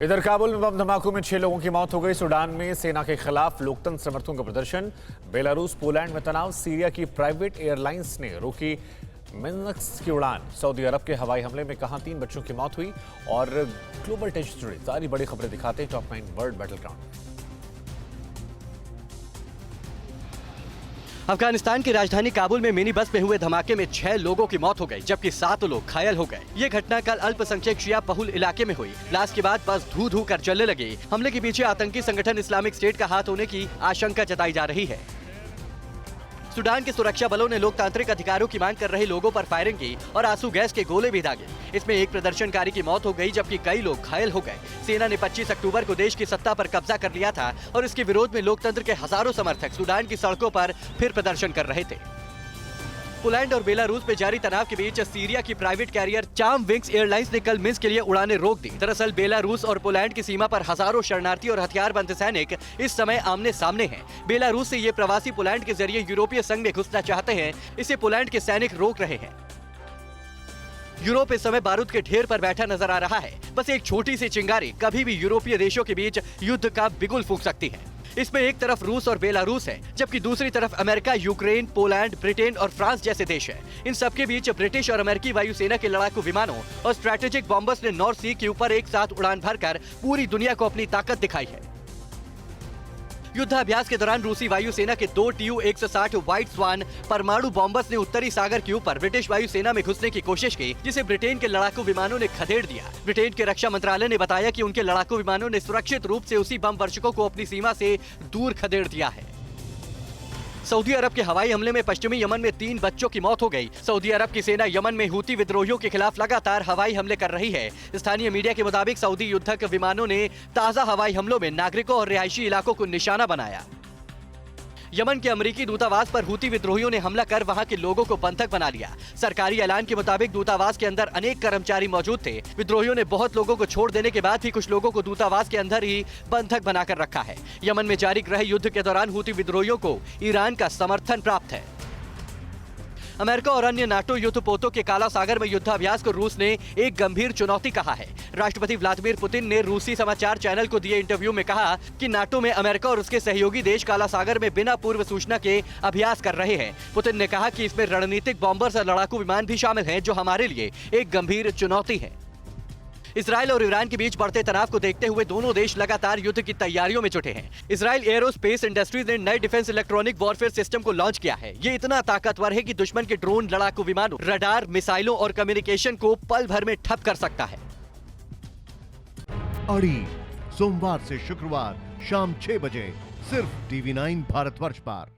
इधर काबुल में बम धमाकों में 6 लोगों की मौत हो गई। सूडान में सेना के खिलाफ लोकतंत्र समर्थकों का प्रदर्शन। बेलारूस पोलैंड में तनाव। सीरिया की प्राइवेट एयरलाइंस ने रोकी मिन्स्क की उड़ान। सऊदी अरब के हवाई हमले में कहां 3 बच्चों की मौत हुई। और ग्लोबल टेस्ट से जुड़ी सारी बड़ी खबरें दिखाते हैं top 9 world battle ground. Afghanistan की राजधानी काबुल में मिनी बस में हुए धमाके में 6 लोगों की मौत हो गई, जबकि 7 लोग घायल हो गए। ये घटना कल अल्पसंख्यक शिया बहुल इलाके में हुई। ब्लास्ट के बाद बस धू धू कर जलने लगी। हमले के पीछे आतंकी संगठन इस्लामिक स्टेट का हाथ होने की आशंका जताई जा रही है। सूडान के सुरक्षा बलों ने लोकतांत्रिक अधिकारों की मांग कर रहे लोगों पर फायरिंग की और आंसू गैस के गोले भी दागे। इसमें एक प्रदर्शनकारी की मौत हो गई, जबकि कई लोग घायल हो गए। सेना ने 25 अक्टूबर को देश की सत्ता पर कब्जा कर लिया था और इसके विरोध में लोकतंत्र के हजारों समर्थक सूडान की सड़कों पर फिर प्रदर्शन कर रहे थे। पोलैंड और बेलारूस में जारी तनाव के बीच सीरिया की private carrier Cham Wings Airlines ने कल मिन्स्क के लिए उड़ानें रोक दी। दरअसल बेलारूस और पोलैंड की सीमा पर हजारों शरणार्थी और हथियारबंद सैनिक इस समय आमने सामने हैं। बेलारूस से ये प्रवासी पोलैंड के जरिए यूरोपीय संघ में घुसना चाहते हैं। इसे पोलैंड के सैनिक रोक रहे हैं। यूरोप इस समय बारूद के ढेर पर बैठा नजर आ रहा है। बस एक छोटी सी चिंगारी कभी भी यूरोपीय देशों के बीच युद्ध का बिगुल फूंक सकती है। इसमें एक तरफ रूस और बेलारूस है, जबकि दूसरी तरफ अमेरिका, यूक्रेन, पोलैंड, ब्रिटेन और फ्रांस जैसे देश हैं। इन सबके बीच ब्रिटिश और अमेरिकी वायुसेना के लड़ाकू विमानों और स्ट्रैटेजिक बॉम्बर्स ने नॉर्थ सी के ऊपर एक साथ उड़ान भरकर पूरी दुनिया को अपनी ताकत दिखाई है। युद्धाभ्यास के दौरान रूसी वायुसेना के 2 TU-160 व्हाइट स्वान परमाणु बॉम्बर्स ने उत्तरी सागर के ऊपर ब्रिटिश वायुसेना में घुसने की कोशिश की, जिसे ब्रिटेन के लड़ाकू विमानों ने खदेड़ दिया। ब्रिटेन के रक्षा मंत्रालय ने बताया कि उनके लड़ाकू विमानों ने सुरक्षित रूप से उसी बम वर्षकों को अपनी सीमा से दूर खदेड़ दिया है। सऊदी अरब के हवाई हमले में पश्चिमी यमन में 3 बच्चों की मौत हो गई। सऊदी अरब की सेना यमन में हूती विद्रोहियों के खिलाफ लगातार हवाई हमले कर रही है। स्थानीय मीडिया के मुताबिक सऊदी युद्धक विमानों ने ताजा हवाई हमलों में नागरिकों और रिहायशी इलाकों को निशाना बनाया। यमन के अमेरिकी दूतावास पर हूती विद्रोहियों ने हमला कर वहां के लोगों को बंधक बना लिया। सरकारी ऐलान के मुताबिक दूतावास के अंदर अनेक कर्मचारी मौजूद थे। विद्रोहियों ने बहुत लोगों को छोड़ देने के बाद भी कुछ लोगों को दूतावास के अंदर ही बंधक बनाकर रखा है। यमन में जारी गृह युद्ध के दौरान हूती विद्रोहियों को ईरान का समर्थन प्राप्त है। अमेरिका और अन्य नाटो युद्धपोतों के काला सागर में युद्धाभ्यास को रूस ने एक गंभीर चुनौती कहा है। राष्ट्रपति व्लादिमीर पुतिन ने रूसी समाचार चैनल को दिए इंटरव्यू में कहा कि नाटो में अमेरिका और उसके सहयोगी देश काला सागर में बिना पूर्व सूचना के अभ्यास कर रहे हैं। पुतिन ने कहा कि इसमें रणनीतिक बॉम्बर्स और लड़ाकू विमान भी शामिल हैं, जो हमारे लिए एक गंभीर चुनौती है। इजराइल और ईरान के बीच बढ़ते तनाव को देखते हुए दोनों देश लगातार युद्ध की तैयारियों में जुटे हैं। इजराइल एरोस्पेस इंडस्ट्रीज ने नए डिफेंस इलेक्ट्रॉनिक वॉरफेयर सिस्टम को लॉन्च किया है। ये इतना ताकतवर है कि दुश्मन के ड्रोन, लड़ाकू विमानों, रडार, मिसाइलों और कम्युनिकेशन को पल भर में ठप कर सकता है। अड़ी सोमवार से शुक्रवार शाम 6 बजे सिर्फ TV9 भारतवर्ष पर।